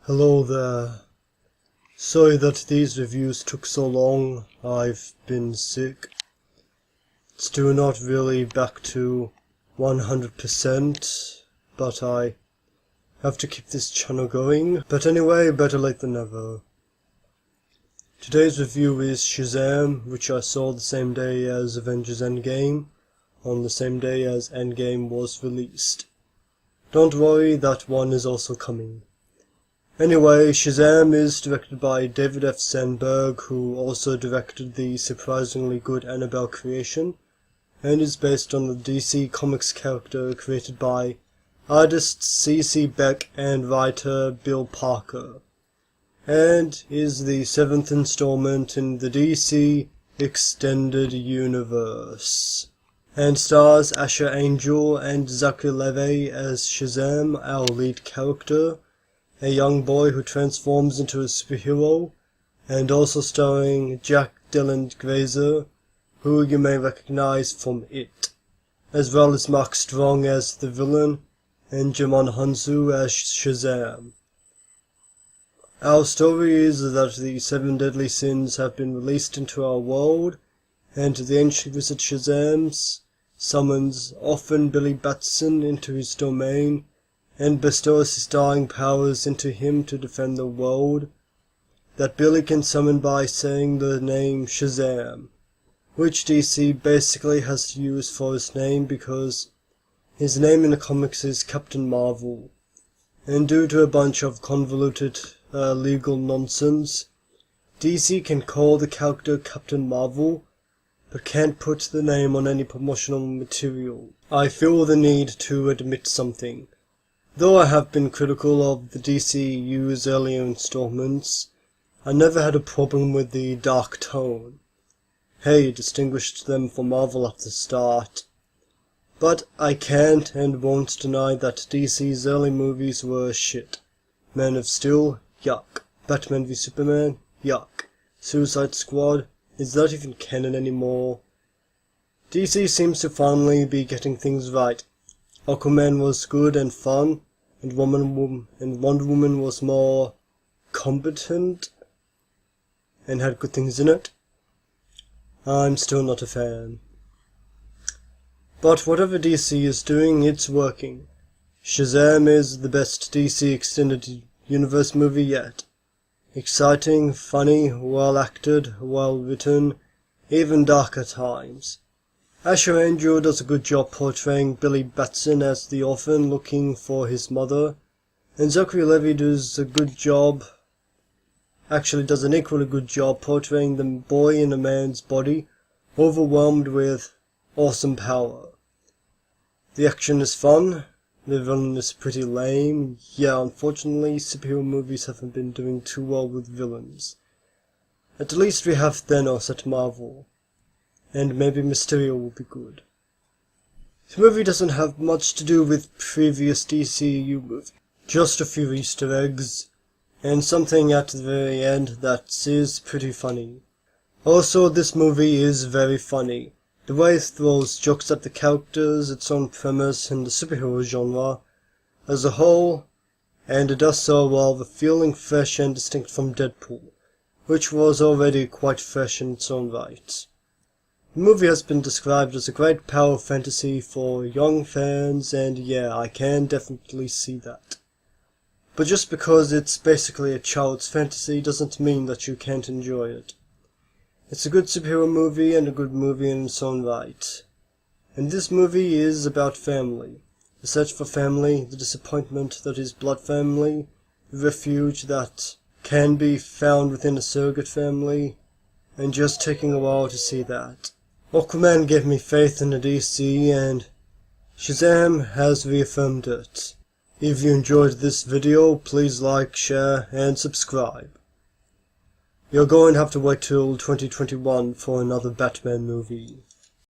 Hello there. Sorry that these reviews took so long. I've been sick. Still not really back to 100%, but I have to keep this channel going. But anyway, better late than never. Today's review is Shazam, which I saw the same day as Avengers Endgame, on the same day as Endgame was released. Don't worry, that one is also coming. Anyway, Shazam is directed by David F. Sandberg, who also directed the surprisingly good Annabelle creation, and is based on the DC Comics character created by artists C.C. Beck and writer Bill Parker, and is the 7th installment in the DC Extended Universe, and stars Asher Angel and Zachary Levi as Shazam, our lead character, a young boy who transforms into a superhero, and also starring Jack Dylan Grazer, who you may recognize from It, as well as Mark Strong as the villain, and Jimon Hunsu as Shazam. Our story is that the 7 deadly sins have been released into our world, and the ancient wizard Shazam summons orphan Billy Batson into his domain, and bestows his dying powers into him to defend the world, that Billy can summon by saying the name Shazam, which DC basically has to use for his name because his name in the comics is Captain Marvel, and due to a bunch of convoluted legal nonsense, DC can call the character Captain Marvel, but can't put the name on any promotional material. I feel the need to admit something. Though I have been critical of the DCEU's earlier installments, I never had a problem with the dark tone. Hey, distinguished them from Marvel at the start. But I can't and won't deny that DC's early movies were shit. Man of Steel? Yuck. Batman v Superman? Yuck. Suicide Squad? Is that even canon anymore? DC seems to finally be getting things right. Aquaman was good and fun, and Wonder Woman was more competent and had good things in it. I'm still not a fan. But whatever DC is doing, it's working. Shazam is the best DC Extended Universe movie yet. Exciting, funny, well acted, well written, even dark at times. Asher Angel does a good job portraying Billy Batson as the orphan looking for his mother, and Zachary Levi does an equally good job portraying the boy in a man's body, overwhelmed with awesome power. The action is fun, the villain is pretty lame. Yeah, unfortunately, superhero movies haven't been doing too well with villains. At least we have Thanos at Marvel. And maybe Mysterio will be good. The movie doesn't have much to do with previous DCEU movies, just a few Easter eggs, and something at the very end that is pretty funny. Also, this movie is very funny. The way it throws jokes at the characters, its own premise, and the superhero genre as a whole, and it does so while feeling fresh and distinct from Deadpool, which was already quite fresh in its own right. The movie has been described as a great power fantasy for young fans, and yeah, I can definitely see that. But just because it's basically a child's fantasy doesn't mean that you can't enjoy it. It's a good superhero movie and a good movie in its own right. And this movie is about family. The search for family, the disappointment that is blood family, the refuge that can be found within a surrogate family, and just taking a while to see that. Aquaman gave me faith in the DC, and Shazam has reaffirmed it. If you enjoyed this video, please like, share, and subscribe. You're going to have to wait till 2021 for another Batman movie.